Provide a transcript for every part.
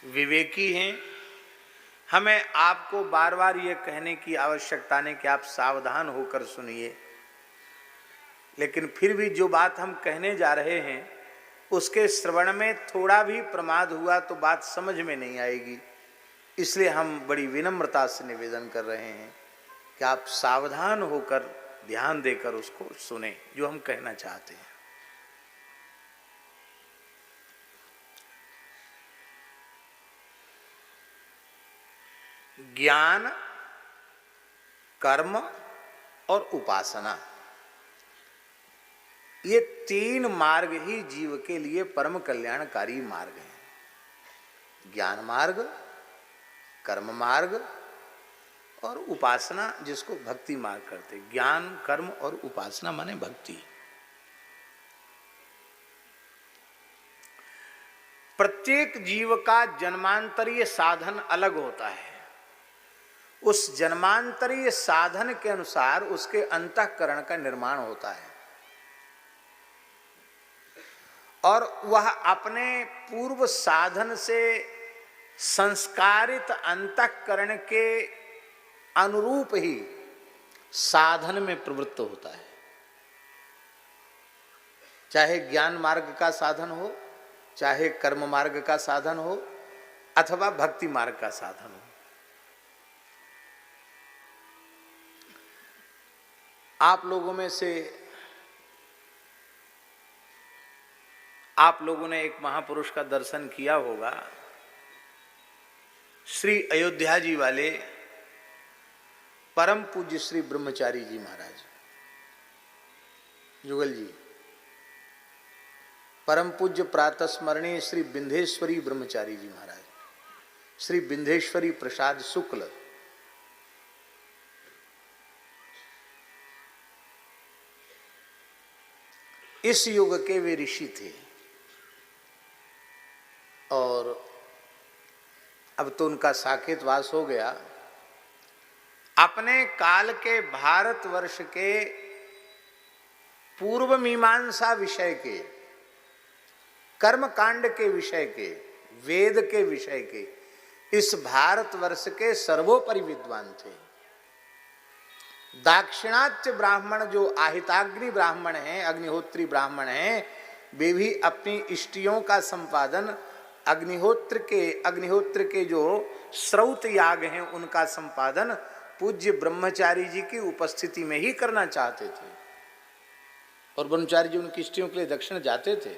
विवेकी हैं। हमें आपको बार बार ये कहने की आवश्यकता नहीं कि आप सावधान होकर सुनिए, लेकिन फिर भी जो बात हम कहने जा रहे हैं उसके श्रवण में थोड़ा भी प्रमाद हुआ तो बात समझ में नहीं आएगी। इसलिए हम बड़ी विनम्रता से निवेदन कर रहे हैं कि आप सावधान होकर ध्यान देकर उसको सुने जो हम कहना चाहते हैं। ज्ञान, कर्म और उपासना, ये तीन मार्ग ही जीव के लिए परम कल्याणकारी मार्ग हैं। ज्ञान मार्ग, कर्म मार्ग और उपासना, जिसको भक्ति मार्ग करते। ज्ञान, कर्म और उपासना माने भक्ति। प्रत्येक जीव का जन्मांतरीय साधन अलग होता है। उस जन्मांतरीय साधन के अनुसार उसके अंतःकरण का निर्माण होता है और वह अपने पूर्व साधन से संस्कारित अंतःकरण के अनुरूप ही साधन में प्रवृत्त होता है। चाहे ज्ञान मार्ग का साधन हो, चाहे कर्म मार्ग का साधन हो, अथवा भक्ति मार्ग का साधन हो। आप लोगों में से आप लोगों ने एक महापुरुष का दर्शन किया होगा, श्री अयोध्या जी वाले परम पूज्य श्री ब्रह्मचारी जी महाराज, जुगल जी। परम पूज्य प्रातः स्मरणीय श्री विंध्येश्वरी ब्रह्मचारी जी महाराज, श्री विंध्येश्वरी प्रसाद शुक्ल, इस युग के वे ऋषि थे। और अब तो उनका साकेतवास हो गया। अपने काल के भारतवर्ष के पूर्व मीमांसा विषय के, कर्म कांड के विषय के, वेद के विषय के इस भारतवर्ष के सर्वोपरि विद्वान थे। दाक्षिणात्य ब्राह्मण जो आहिताग्नि ब्राह्मण हैं, अग्निहोत्री ब्राह्मण हैं, वे भी अपनी इष्टियों का संपादन अग्निहोत्र के जो श्रौत याग हैं उनका संपादन पूज्य ब्रह्मचारी जी की उपस्थिति में ही करना चाहते थे। और ब्रह्मचारी जी उनकी इष्टियों के लिए दक्षिण जाते थे।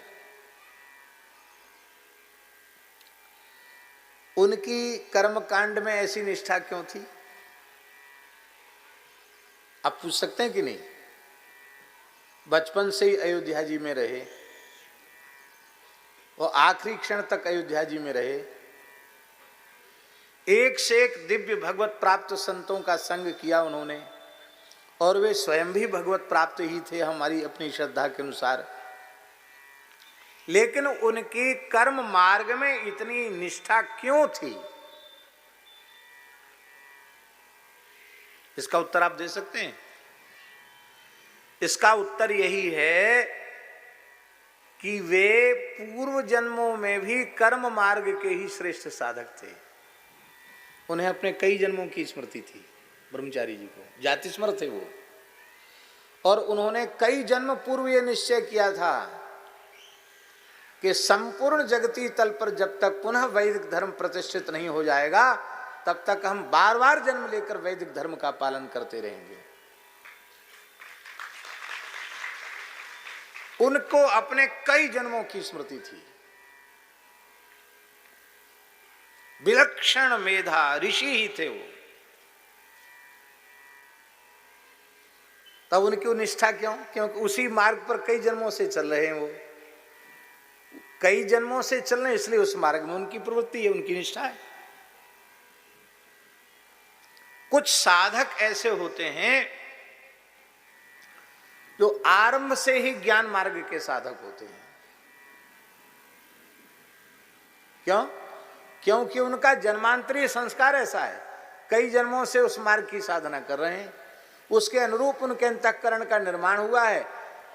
उनकी कर्म कांड में ऐसी निष्ठा क्यों थी? आप पूछ सकते हैं कि नहीं? बचपन से ही अयोध्या जी में रहे, वो आखिरी क्षण तक अयोध्या जी में रहे, एक से एक दिव्य भगवत प्राप्त संतों का संग किया उन्होंने, और वे स्वयं भी भगवत प्राप्त ही थे हमारी अपनी श्रद्धा के अनुसार। लेकिन उनकी कर्म मार्ग में इतनी निष्ठा क्यों थी? इसका उत्तर आप दे सकते हैं? इसका उत्तर यही है कि वे पूर्व जन्मों में भी कर्म मार्ग के ही श्रेष्ठ साधक थे। उन्हें अपने कई जन्मों की स्मृति थी, ब्रह्मचारी जी को जाति स्मृत थे वो। और उन्होंने कई जन्म पूर्व ये निश्चय किया था कि संपूर्ण जगती तल पर जब तक पुनः वैदिक धर्म प्रतिष्ठित नहीं हो जाएगा तब तक हम बार बार जन्म लेकर वैदिक धर्म का पालन करते रहेंगे। उनको अपने कई जन्मों की स्मृति थी। विलक्षण मेधा ऋषि ही थे वो। तब उनकी निष्ठा क्यों? क्योंकि उसी मार्ग पर कई जन्मों से चल रहे हैं वो। कई जन्मों से चल रहे हैं, इसलिए उस मार्ग में उनकी प्रवृत्ति है, उनकी निष्ठा है। कुछ साधक ऐसे होते हैं जो आरंभ से ही ज्ञान मार्ग के साधक होते हैं। क्यों? क्योंकि उनका जन्मांतरीय संस्कार ऐसा है, कई जन्मों से उस मार्ग की साधना कर रहे हैं, उसके अनुरूप उनके अंतःकरण का निर्माण हुआ है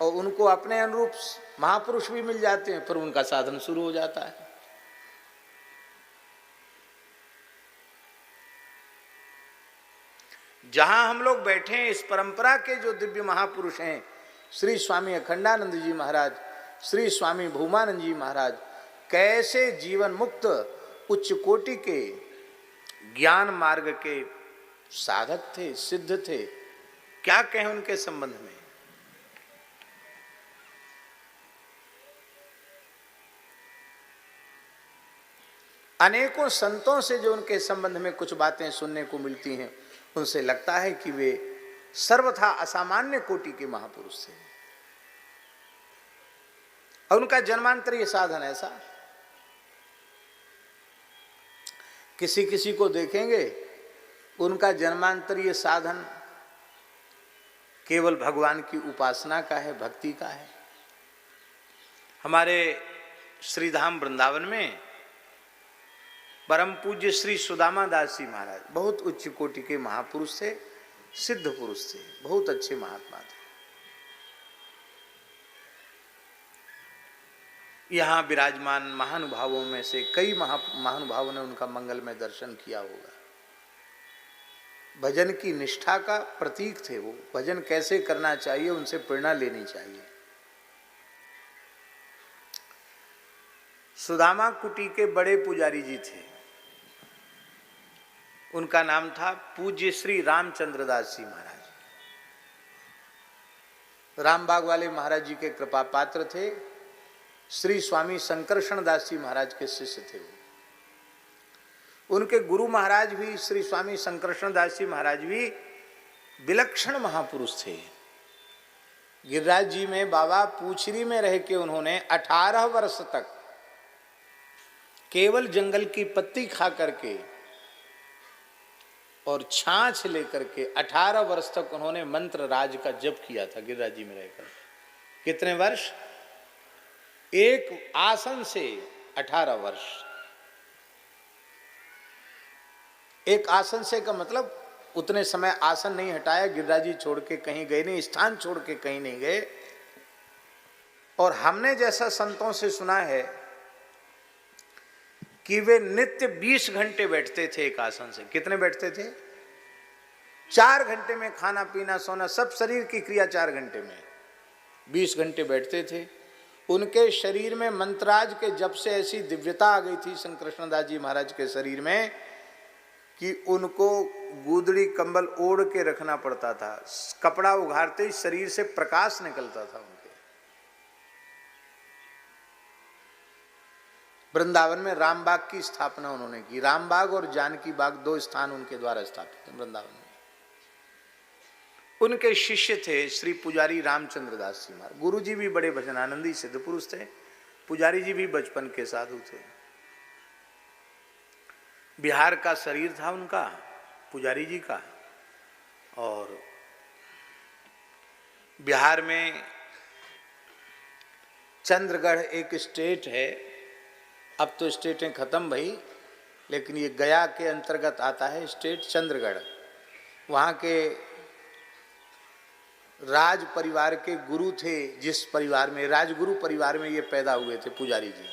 और उनको अपने अनुरूप महापुरुष भी मिल जाते हैं, फिर उनका साधन शुरू हो जाता है। जहां हम लोग बैठे हैं, इस परंपरा के जो दिव्य महापुरुष हैं, श्री स्वामी अखंडानंद जी महाराज, श्री स्वामी भूमानंद जी महाराज, कैसे जीवन मुक्त उच्च कोटि के ज्ञान मार्ग के साधक थे, सिद्ध थे। क्या कहें उनके संबंध में। अनेकों संतों से जो उनके संबंध में कुछ बातें सुनने को मिलती हैं, उनसे लगता है कि वे सर्वथा असामान्य कोटि के महापुरुष थे। और उनका जन्मांतरीय साधन ऐसा, किसी किसी को देखेंगे उनका जन्मांतरीय साधन केवल भगवान की उपासना का है, भक्ति का है। हमारे श्रीधाम वृंदावन में परम पूज्य श्री सुदामा दास जी महाराज बहुत उच्च कोटि के महापुरुष थे, सिद्ध पुरुष थे, बहुत अच्छे महात्मा थे। यहाँ विराजमान महानुभावों में से कई महानुभावों ने उनका मंगलमय दर्शन किया होगा। भजन की निष्ठा का प्रतीक थे वो। भजन कैसे करना चाहिए, उनसे प्रेरणा लेनी चाहिए। सुदामा कुटी के बड़े पुजारी जी थे, उनका नाम था पूज्य श्री रामचंद्र दास जी महाराज। रामबाग वाले महाराज जी के कृपा पात्र थे। श्री स्वामी शंकरशरण दास जी महाराज के शिष्य थे वो। उनके गुरु महाराज भी श्री स्वामी शंकरशरण दास जी महाराज भी विलक्षण महापुरुष थे। गिरिराज जी में बाबा पूछरी में रह के उन्होंने 18 वर्ष तक केवल जंगल की पत्ती खा करके और छाछ लेकर के 18 वर्ष तक उन्होंने मंत्र राज का जप किया था गिरिराज जी में रहकर। कितने वर्ष? एक आसन से 18 वर्ष। एक आसन से का मतलब उतने समय आसन नहीं हटाया, गिरिराज जी छोड़ के कहीं गए नहीं, स्थान छोड़ के कहीं नहीं गए। और हमने जैसा संतों से सुना है कि वे नित्य 20 घंटे बैठते थे एक आसन से। कितने बैठते थे? 4 घंटे में खाना पीना सोना सब शरीर की क्रिया 4 घंटे में, 20 घंटे बैठते थे। उनके शरीर में मंत्राज के जब से ऐसी दिव्यता आ गई थी शंकरशरण दास जी महाराज के शरीर में कि उनको गुदड़ी कंबल ओढ़ के रखना पड़ता था। कपड़ा उघाड़ते ही शरीर से प्रकाश निकलता था उनके। वृंदावन में रामबाग की स्थापना उन्होंने की। रामबाग और जानकी बाग 2 स्थान उनके द्वारा स्थापित हैं वृंदावन में। उनके शिष्य थे श्री पुजारी रामचंद्र दास जी महाराज। गुरु जी भी बड़े भजनानंदी सिद्ध पुरुष थे, पुजारी जी भी बचपन के साधु थे। बिहार का शरीर था उनका, पुजारी जी का। और बिहार में चंद्रगढ़ एक स्टेट है, अब तो स्टेटें खत्म भई, लेकिन ये गया के अंतर्गत आता है स्टेट चंद्रगढ़। वहाँ के राज परिवार के गुरु थे, जिस परिवार में राजगुरु परिवार में ये पैदा हुए थे पुजारी जी।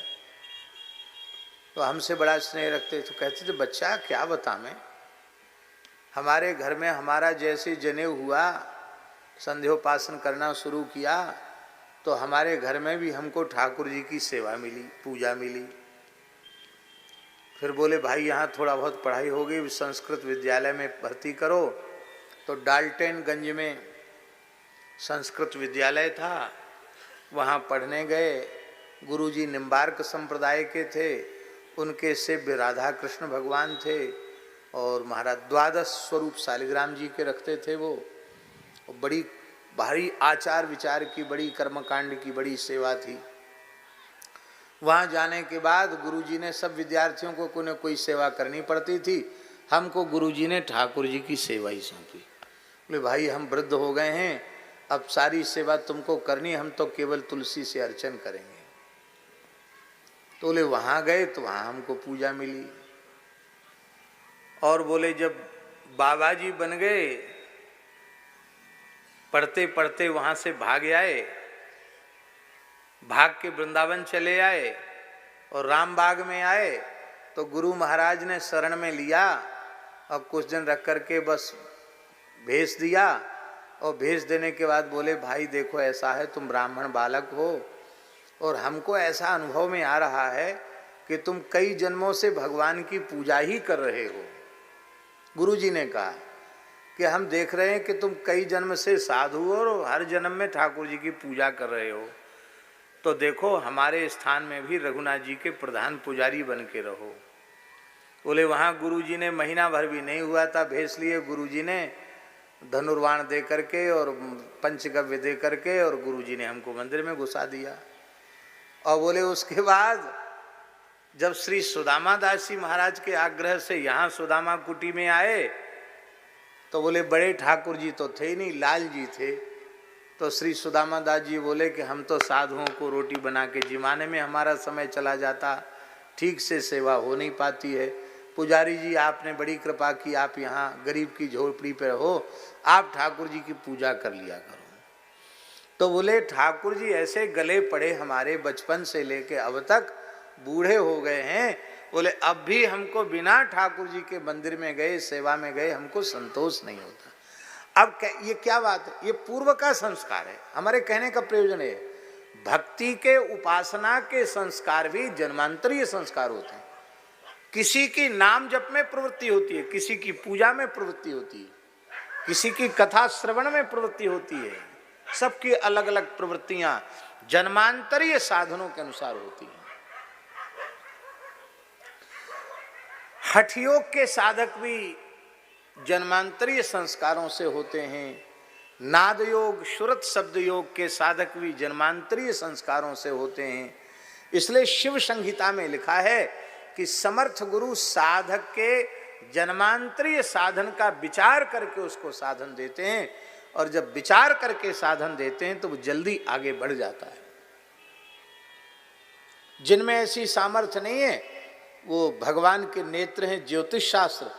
तो हमसे बड़ा स्नेह रखते तो कहते थे, बच्चा क्या बता मैं, हमारे घर में हमारा जैसे जनेऊ हुआ, संध्योपासन करना शुरू किया, तो हमारे घर में भी हमको ठाकुर जी की सेवा मिली, पूजा मिली। फिर बोले भाई यहाँ थोड़ा बहुत पढ़ाई हो गई, संस्कृत विद्यालय में भर्ती करो। तो डाल्टनगंज में संस्कृत विद्यालय था, वहाँ पढ़ने गए। गुरुजी निम्बार्क संप्रदाय के थे, उनके सेव्य राधा कृष्ण भगवान थे और महाराज 12 स्वरूप शालिग्राम जी के रखते थे वो। बड़ी भारी आचार विचार की, बड़ी कर्मकांड की बड़ी सेवा थी। वहाँ जाने के बाद गुरुजी ने सब विद्यार्थियों को कोई न कोई सेवा करनी पड़ती थी, हमको गुरुजी ने ठाकुर जी की सेवा ही सौंपी। बोले भाई हम वृद्ध हो गए हैं, अब सारी सेवा तुमको करनी, हम तो केवल तुलसी से अर्चन करेंगे। तो बोले वहाँ गए तो वहाँ हमको पूजा मिली। और बोले जब बाबा जी बन गए, पढ़ते पढ़ते वहाँ से भाग आए, भाग के वृंदावन चले आए और रामबाग में आए तो गुरु महाराज ने शरण में लिया और कुछ दिन रख करके बस भेज दिया और भेज देने के बाद बोले भाई देखो ऐसा है, तुम ब्राह्मण बालक हो और हमको ऐसा अनुभव में आ रहा है कि तुम कई जन्मों से भगवान की पूजा ही कर रहे हो। गुरुजी ने कहा कि हम देख रहे हैं कि तुम कई जन्म से साधु हो और हर जन्म में ठाकुर जी की पूजा कर रहे हो, तो देखो हमारे स्थान में भी रघुनाथ जी के प्रधान पुजारी बन के रहो। बोले वहाँ गुरुजी ने महीना भर भी नहीं हुआ था भेज लिए, गुरुजी ने धनुर्वाण दे करके और पंचगव्य दे करके और गुरुजी ने हमको मंदिर में घुसा दिया। और बोले उसके बाद जब श्री सुदामा दास जी महाराज के आग्रह से यहाँ सुदामा कुटी में आए तो बोले बड़े ठाकुर जी तो थे नहीं, लाल जी थे। तो श्री सुदामा दास जी बोले कि हम तो साधुओं को रोटी बना के जिमाने में हमारा समय चला जाता, ठीक से सेवा हो नहीं पाती है। पुजारी जी आपने बड़ी कृपा की, आप यहाँ गरीब की झोपड़ी पर हो, आप ठाकुर जी की पूजा कर लिया करो। तो बोले ठाकुर जी ऐसे गले पड़े हमारे बचपन से लेके अब तक, बूढ़े हो गए हैं, बोले अब भी हमको बिना ठाकुर जी के मंदिर में गए, सेवा में गए, हमको संतोष नहीं होता। अब ये क्या बात है, ये पूर्व का संस्कार है। हमारे कहने का प्रयोजन है भक्ति के उपासना के संस्कार भी जन्मांतरीय संस्कार होते हैं। किसी की नाम जप में प्रवृत्ति होती है, किसी की पूजा में प्रवृत्ति होती है, किसी की कथा श्रवण में प्रवृत्ति होती है। सबकी अलग अलग प्रवृत्तियां जन्मांतरीय साधनों के अनुसार होती हैं। हठ योग के साधक भी जन्मांतरीय संस्कारों से होते हैं। नाद योग, श्रुत शब्द योग के साधक भी जन्मांतरीय संस्कारों से होते हैं। इसलिए शिव संहिता में लिखा है कि समर्थ गुरु साधक के जन्मांतरीय साधन का विचार करके उसको साधन देते हैं, और जब विचार करके साधन देते हैं तो वो जल्दी आगे बढ़ जाता है। जिनमें ऐसी सामर्थ्य नहीं है वो भगवान के नेत्र हैं, ज्योतिष शास्त्र।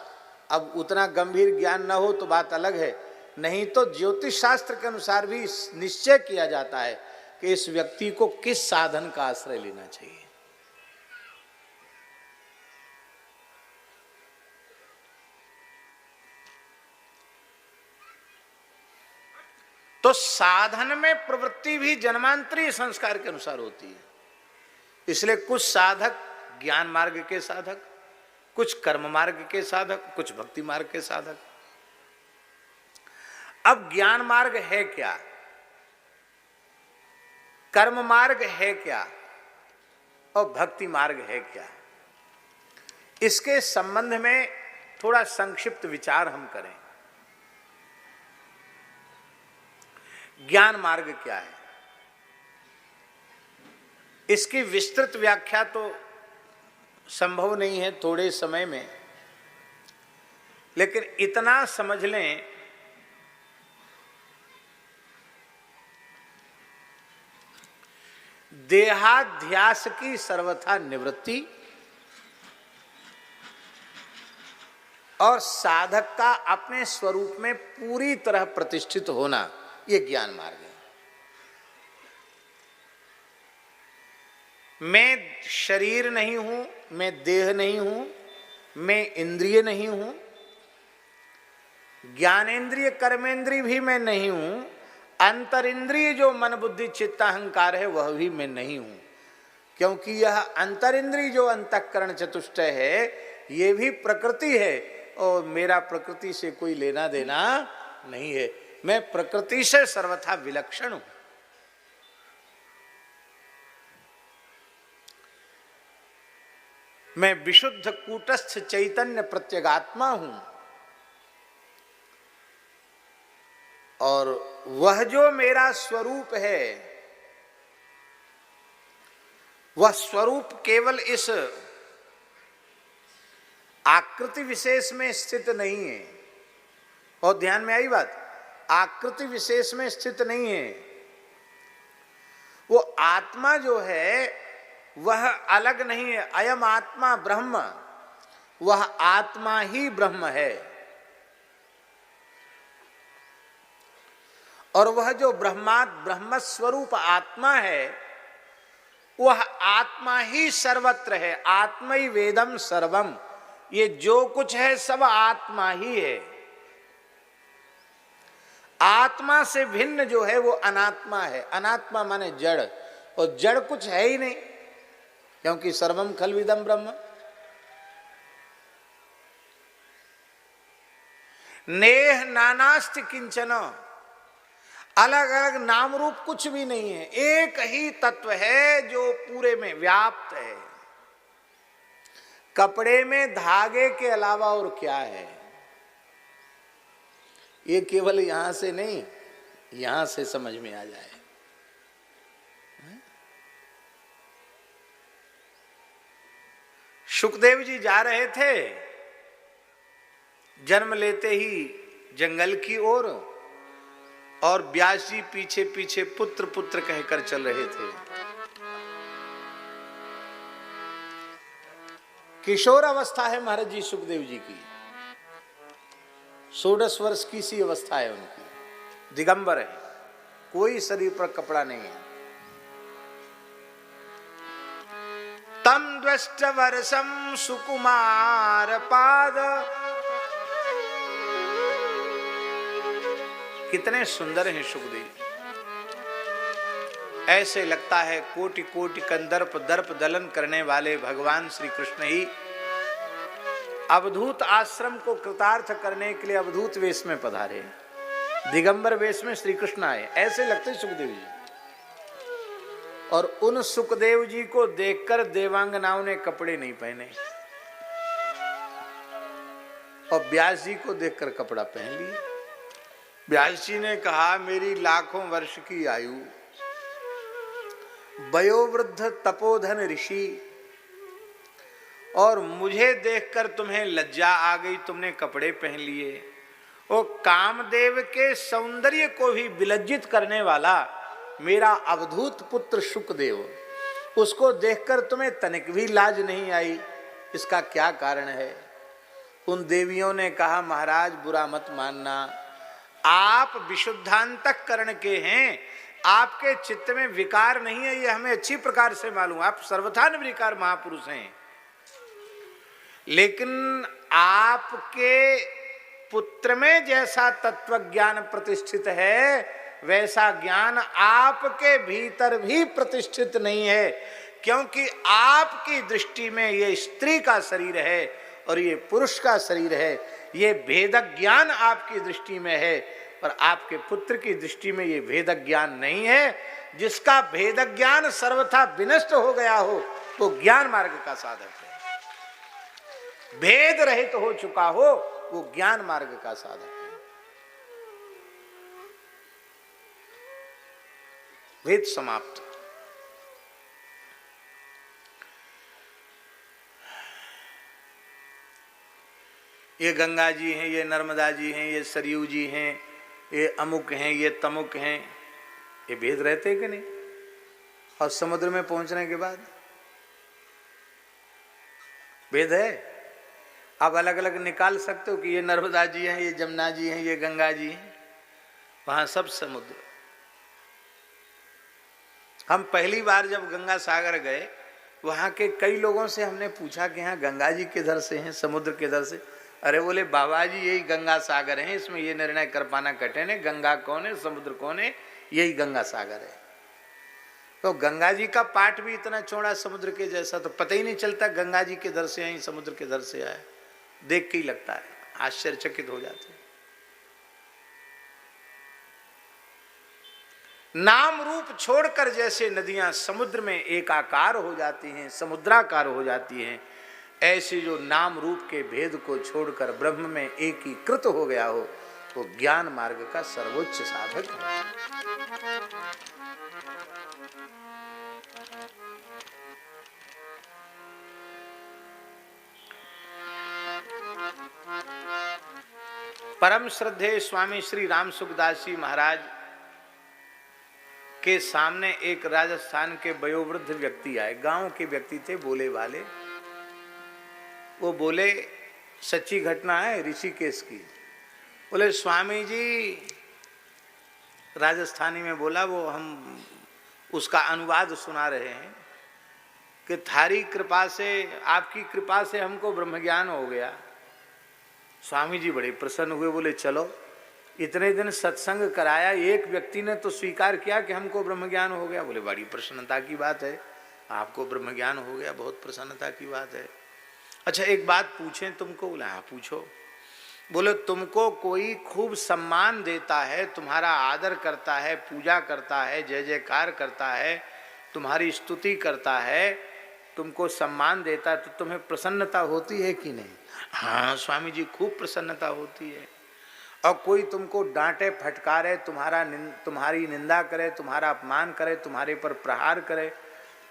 अब उतना गंभीर ज्ञान न हो तो बात अलग है, नहीं तो ज्योतिष शास्त्र के अनुसार भी निश्चय किया जाता है कि इस व्यक्ति को किस साधन का आश्रय लेना चाहिए। तो साधन में प्रवृत्ति भी जन्मांतरीय संस्कार के अनुसार होती है। इसलिए कुछ साधक ज्ञान मार्ग के साधक, कुछ कर्म मार्ग के साधक, कुछ भक्ति मार्ग के साधक। अब ज्ञान मार्ग है क्या, कर्म मार्ग है क्या और भक्ति मार्ग है क्या, इसके संबंध में थोड़ा संक्षिप्त विचार हम करें। ज्ञान मार्ग क्या है, इसकी विस्तृत व्याख्या तो संभव नहीं है थोड़े समय में, लेकिन इतना समझ लें देहाध्यास की सर्वथा निवृत्ति और साधक का अपने स्वरूप में पूरी तरह प्रतिष्ठित होना, ये ज्ञान मार्ग है। मैं शरीर नहीं हूं, मैं देह नहीं हूं, मैं इंद्रिय नहीं हूं, ज्ञानेन्द्रिय कर्मेंद्रिय भी मैं नहीं हूं, अंतर इंद्रिय जो मन बुद्धि चित्त अहंकार है वह भी मैं नहीं हूं। क्योंकि यह अंतर इंद्रिय जो अंतःकरण चतुष्टय है ये भी प्रकृति है और मेरा प्रकृति से कोई लेना देना नहीं है। मैं प्रकृति से सर्वथा विलक्षण हूं। मैं विशुद्ध कूटस्थ चैतन्य प्रत्यगात्मा हूं और वह जो मेरा स्वरूप है वह स्वरूप केवल इस आकृति विशेष में स्थित नहीं है। और ध्यान में आई बात, आकृति विशेष में स्थित नहीं है। वो आत्मा जो है वह अलग नहीं है। अयम आत्मा ब्रह्म, वह आत्मा ही ब्रह्म है। और वह जो ब्रह्म स्वरूप आत्मा है वह आत्मा ही सर्वत्र है। आत्मै वेदम सर्वम, ये जो कुछ है सब आत्मा ही है। आत्मा से भिन्न जो है वो अनात्मा है। अनात्मा माने जड़, और जड़ कुछ है ही नहीं, क्योंकि सर्वम खल्विदम ब्रह्म। नेह नानास्ति किंचन, अलग अलग नाम रूप कुछ भी नहीं है, एक ही तत्व है जो पूरे में व्याप्त है। कपड़े में धागे के अलावा और क्या है? ये केवल यहां से नहीं, यहां से समझ में आ जाए। सुखदेव जी जा रहे थे जन्म लेते ही जंगल की ओर, और व्यास जी पीछे पीछे पुत्र पुत्र कहकर चल रहे थे। किशोर अवस्था है महाराज जी सुखदेव जी की, 16 वर्ष की सी अवस्था है उनकी, दिगंबर है, कोई शरीर पर कपड़ा नहीं है। तम द्वष्ट वर्षम सुकुमार पाद, कितने सुंदर हैं सुखदेव। ऐसे लगता है कोटि कोटि कंदर्प दर्प दलन करने वाले भगवान श्री कृष्ण ही अवधूत आश्रम को कृतार्थ करने के लिए अवधूत वेश में पधारे, दिगंबर वेश में श्री कृष्ण आए, ऐसे लगते सुखदेव जी। और उन सुखदेव जी को देखकर देवांगनाओं ने कपड़े नहीं पहने, और व्यास जी को देखकर कपड़ा पहन लिए। व्यास जी ने कहा, मेरी लाखों वर्ष की आयु, वयोवृद्ध तपोधन ऋषि, और मुझे देखकर तुम्हें लज्जा आ गई, तुमने कपड़े पहन लिए। वो कामदेव के सौंदर्य को भी विलज्जित करने वाला मेरा अवधूत पुत्र सुखदेव, उसको देखकर तुम्हें तनिक भी लाज नहीं आई, इसका क्या कारण है? उन देवियों ने कहा, महाराज बुरा मत मानना, आप विशुद्धांतःकरण के हैं, आपके चित्त में विकार नहीं है, ये हमें अच्छी प्रकार से मालूम, आप सर्वथा निर्विकार महापुरुष हैं। लेकिन आपके पुत्र में जैसा तत्व ज्ञान प्रतिष्ठित है, वैसा ज्ञान आपके भीतर भी प्रतिष्ठित नहीं है, क्योंकि आपकी दृष्टि में ये स्त्री का शरीर है और ये पुरुष का शरीर है। ये भेद ज्ञान आपकी दृष्टि में है, और आपके पुत्र की दृष्टि में ये भेद ज्ञान नहीं है। जिसका भेद ज्ञान सर्वथा विनष्ट हो गया हो, वो ज्ञान मार्ग का साधक है। भेद रहित हो चुका हो, वो ज्ञान मार्ग का साधक है। भेद समाप्त। ये गंगा जी हैं, ये नर्मदा जी हैं, ये सरयू जी हैं, ये अमुक हैं, ये तमुक हैं, ये भेद रहते कि नहीं? और समुद्र में पहुंचने के बाद भेद है। आप अलग अलग निकाल सकते हो कि ये नर्मदा जी हैं, ये जमुना जी हैं, ये गंगा जी हैं, वहां सब समुद्र। हम पहली बार जब गंगा सागर गए, वहां के कई लोगों से हमने पूछा कि यहाँ गंगा जी किधर से हैं, समुद्र किधर से? अरे बोले बाबा जी यही गंगा सागर है, इसमें ये निर्णय कर पाना कठिन है, गंगा कौन है समुद्र कौन है, यही गंगा सागर है। तो गंगा जी का पाठ भी इतना चौड़ा समुद्र के जैसा, तो पता ही नहीं चलता गंगा जी के दर से आई समुद्र के दर से आए, देख के ही लगता है, आश्चर्यचकित हो जाते हैं। नाम रूप छोड़कर जैसे नदियां समुद्र में एकाकार हो जाती हैं, समुद्राकार हो जाती हैं, ऐसे जो नाम रूप के भेद को छोड़कर ब्रह्म में एकीकृत हो गया हो, वो ज्ञान मार्ग का सर्वोच्च साधक है। परम श्रद्धेय स्वामी श्री राम सुखदास जी महाराज के सामने एक राजस्थान के वयोवृद्ध व्यक्ति आए, गांव के व्यक्ति थे, बोले वाले। वो बोले सच्ची घटना है ऋषिकेश की। बोले स्वामी जी, राजस्थानी में बोला, वो हम उसका अनुवाद सुना रहे हैं कि थारी कृपा से, आपकी कृपा से हमको ब्रह्म ज्ञान हो गया। स्वामी जी बड़े प्रसन्न हुए, बोले चलो इतने दिन सत्संग कराया, एक व्यक्ति ने तो स्वीकार किया कि हमको ब्रह्म ज्ञान हो गया। बोले बड़ी प्रसन्नता की बात है, आपको ब्रह्म ज्ञान हो गया, बहुत प्रसन्नता की बात है। अच्छा एक बात पूछें तुमको? बोला हाँ पूछो। बोले तुमको कोई खूब सम्मान देता है, तुम्हारा आदर करता है, पूजा करता है, जय जयकार करता है, तुम्हारी स्तुति करता है, तुमको सम्मान देता है, तो तुम्हें प्रसन्नता होती है कि नहीं? हाँ स्वामी जी खूब प्रसन्नता होती है। और कोई तुमको डांटे फटकारे, तुम्हारी निंदा करे, तुम्हारा अपमान करे, तुम्हारे पर प्रहार करे,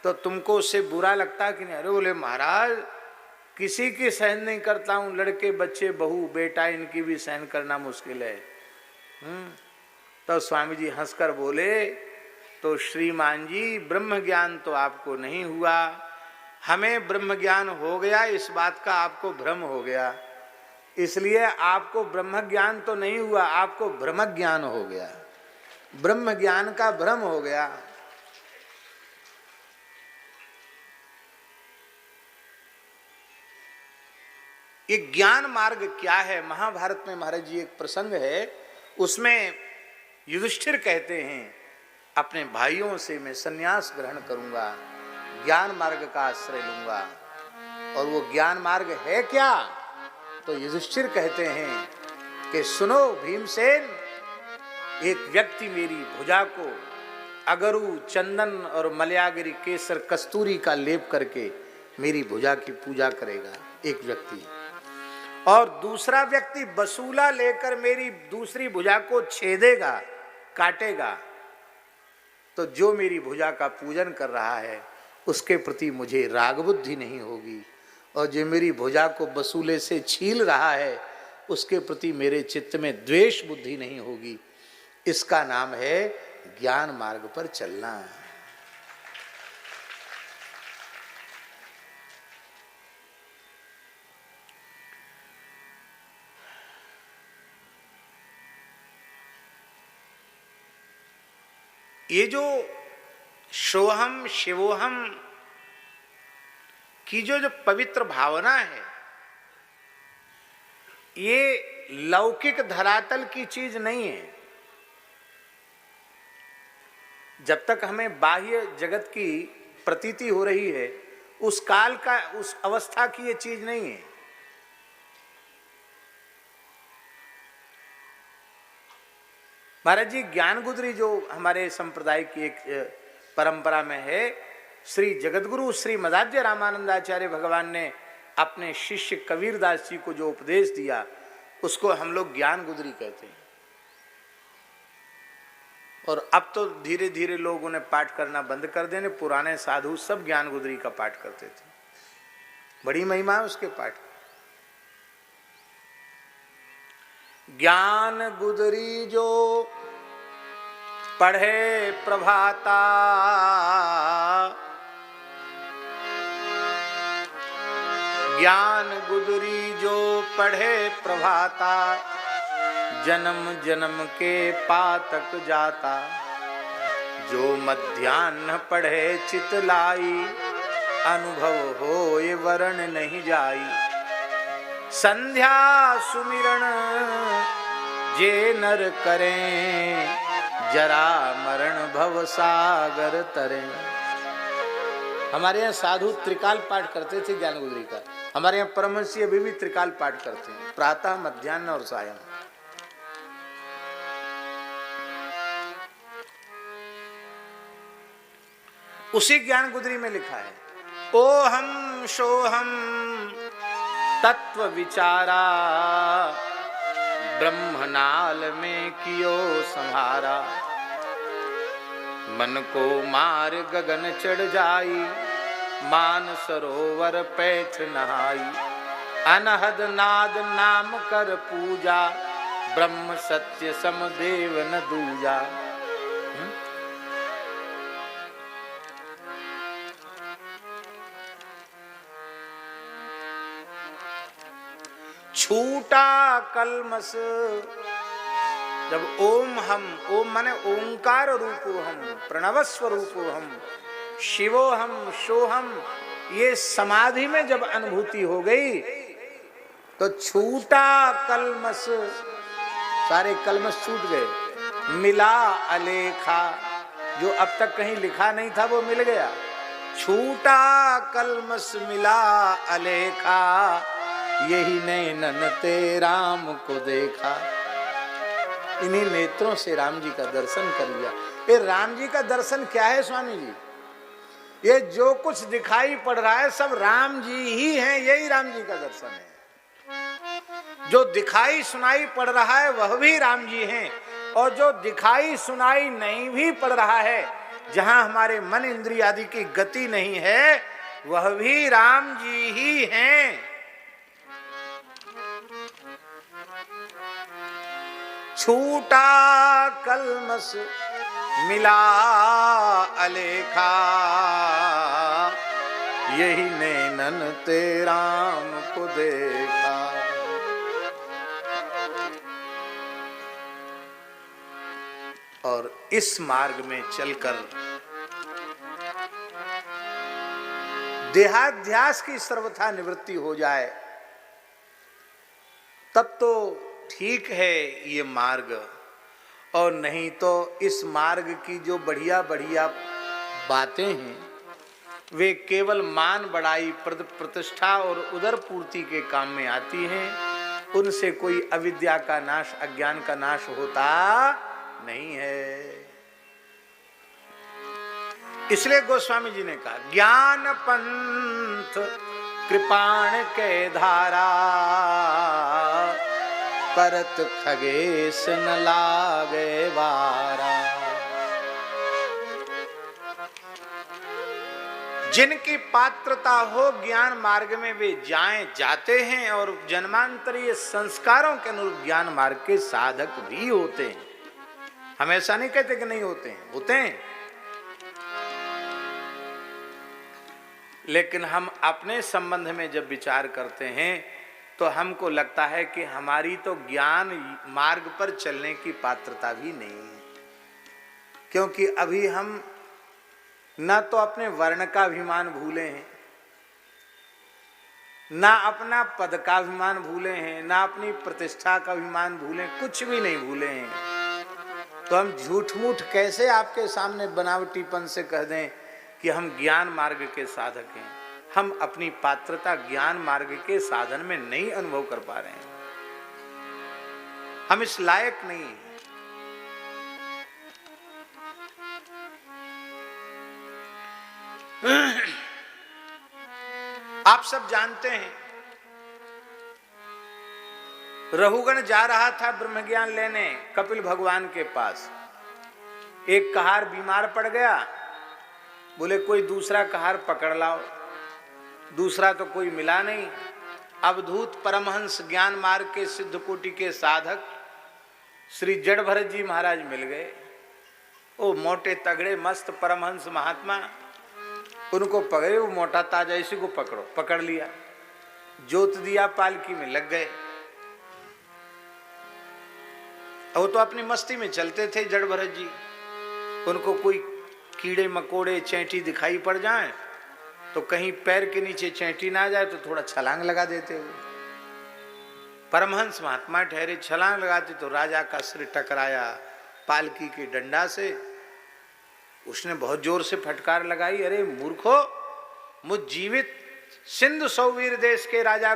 तो तुमको उससे बुरा लगता कि नहीं? अरे बोले महाराज किसी की सहन नहीं करता हूँ, लड़के बच्चे बहू बेटा इनकी भी सहन करना मुश्किल है। तो स्वामी जी हंसकर बोले तो श्रीमान जी ब्रह्म ज्ञान तो आपको नहीं हुआ, हमें ब्रह्म ज्ञान हो गया, इस बात का आपको भ्रम हो गया, इसलिए आपको ब्रह्म ज्ञान तो नहीं हुआ, आपको भ्रम ज्ञान हो गया, ब्रह्म ज्ञान का भ्रम हो गया। ये ज्ञान मार्ग क्या है? महाभारत में महाराज जी एक प्रसंग है, उसमें युधिष्ठिर कहते हैं अपने भाइयों से मैं संन्यास ग्रहण करूंगा, ज्ञान मार्ग का आश्रय लूंगा। और वो ज्ञान मार्ग है क्या? तो युधिष्ठिर कहते हैं कि सुनो भीमसेन, एक व्यक्ति मेरी भुजा को अगरू चंदन और मलयागिरी केसर कस्तूरी का लेप करके मेरी भुजा की पूजा करेगा, एक व्यक्ति, और दूसरा व्यक्ति बसूला लेकर मेरी दूसरी भुजा को छेदेगा, काटेगा, तो जो मेरी भुजा का पूजन कर रहा है उसके प्रति मुझे राग बुद्धि नहीं होगी, और जो मेरी भुजा को बसूले से छील रहा है उसके प्रति मेरे चित्त में द्वेष बुद्धि नहीं होगी। इसका नाम है ज्ञान मार्ग पर चलना। ये जो सोहम शिवोहम की जो पवित्र भावना है, ये लौकिक धरातल की चीज नहीं है। जब तक हमें बाह्य जगत की प्रतीति हो रही है, उस काल का, उस अवस्था की ये चीज नहीं है। महाराज जी ज्ञानगुदरी जो हमारे संप्रदाय की एक परंपरा में है, श्री जगतगुरु श्री मदाध्य रामानंदाचार्य भगवान ने अपने शिष्य कबीरदास जी को जो उपदेश दिया उसको हम लोग ज्ञानगुदरी कहते हैं। और अब तो धीरे धीरे लोग उन्हें पाठ करना बंद कर देने, पुराने साधु सब ज्ञानगुदरी का पाठ करते थे, बड़ी महिमा है उसके पाठ। ज्ञान गुदरी जो पढ़े प्रभाता, ज्ञान गुदरी जो पढ़े प्रभाता, जन्म जन्म के पातक जाता, जो मध्याह्न पढ़े चितलाई, अनुभव होए वरण नहीं जाई, संध्या सुमिरन जे नर करें, जरा मरण भव सागर तरें। हमारे यहाँ साधु त्रिकाल पाठ करते थे ज्ञानगुदरी का, हमारे यहाँ परमहंसी अभी भी त्रिकाल पाठ करते हैं, प्रातः मध्याह्न और सायं। उसी ज्ञानगुदरी में लिखा है, ओहम सोहम तत्व विचारा, ब्रह्मनाल में कियो संहारा, मन को मार गगन चढ़ जाई, मान सरोवर पैठ नहाई, अनहद नाद नाम कर पूजा, ब्रह्म सत्य समदेव न दूजा। छूटा कलमस, जब ओम हम, ओम माने ओंकार रूपो हम, प्रणव स्वरूपो हम, शिवो हम, सोहम, ये समाधि में जब अनुभूति हो गई तो छूटा कलमस, सारे कलमश छूट गए। मिला अलेखा, जो अब तक कहीं लिखा नहीं था वो मिल गया। छूटा कलमश मिला अलेखा, यही नैनन ते राम को देखा। इन्हीं नेत्रों से राम जी का दर्शन कर लिया। ये राम जी का दर्शन क्या है स्वामी जी? ये जो कुछ दिखाई पड़ रहा है सब राम जी ही हैं, यही राम जी का दर्शन है। जो दिखाई सुनाई पड़ रहा है वह भी राम जी हैं, और जो दिखाई सुनाई नहीं भी पड़ रहा है, जहां हमारे मन इंद्रिय आदि की गति नहीं है, वह भी राम जी ही हैं। छूटा कलमश मिला अलेखा, यही नैनन ते राम को देखा। और इस मार्ग में चलकर देहाध्यास की सर्वथा निवृत्ति हो जाए तब तो ठीक है ये मार्ग, और नहीं तो इस मार्ग की जो बढ़िया बढ़िया बातें हैं वे केवल मान बढ़ाई, प्रतिष्ठा और उदर पूर्ति के काम में आती हैं। उनसे कोई अविद्या का नाश, अज्ञान का नाश होता नहीं है। इसलिए गोस्वामी जी ने कहा, ज्ञान पंथ कृपाण के धारा, परत खगेश न लागे वारा। जिनकी पात्रता हो ज्ञान मार्ग में वे जाते हैं, और जन्मांतरीय संस्कारों के अनुरूप ज्ञान मार्ग के साधक भी होते हैं। हम ऐसा नहीं कहते कि नहीं होते हैं, होते हैं। लेकिन हम अपने संबंध में जब विचार करते हैं तो हमको लगता है कि हमारी तो ज्ञान मार्ग पर चलने की पात्रता भी नहीं है, क्योंकि अभी हम न तो अपने वर्ण का अभिमान भूले हैं, ना अपना पद का अभिमान भूले हैं, ना अपनी प्रतिष्ठा का अभिमान भूले, कुछ भी नहीं भूले हैं। तो हम झूठ मूठ कैसे आपके सामने बनावटीपन से कह दें कि हम ज्ञान मार्ग के साधक हैं? हम अपनी पात्रता ज्ञान मार्ग के साधन में नहीं अनुभव कर पा रहे हैं, हम इस लायक नहीं हैं। आप सब जानते हैं, रहुगण जा रहा था ब्रह्म ज्ञान लेने कपिल भगवान के पास। एक कहार बीमार पड़ गया, बोले कोई दूसरा कहार पकड़ लाओ। दूसरा तो कोई मिला नहीं। अवधूत परमहंस ज्ञान मार्ग के सिद्ध कोटि के साधक श्री जड़ भरत जी महाराज मिल गए। वो मोटे तगड़े मस्त परमहंस महात्मा, उनको पकड़े, वो मोटा ताजा, इसी को पकड़ो। पकड़ लिया, जोत दिया, पालकी में लग गए। वो तो अपनी मस्ती में चलते थे जड़ भरत जी। उनको कोई कीड़े मकोड़े चैंटी दिखाई पड़ जाए तो कहीं पैर के नीचे चैंटी ना जाए तो थोड़ा छलांग लगा देते हुए। परमहंस महात्मा ठहरे, छलांग लगाते तो राजा का सिर टकराया पालकी के डंडा से। उसने बहुत जोर से फटकार लगाई, अरे मूर्खो, मुझ जीवित सिंधु सौवीर देश के राजा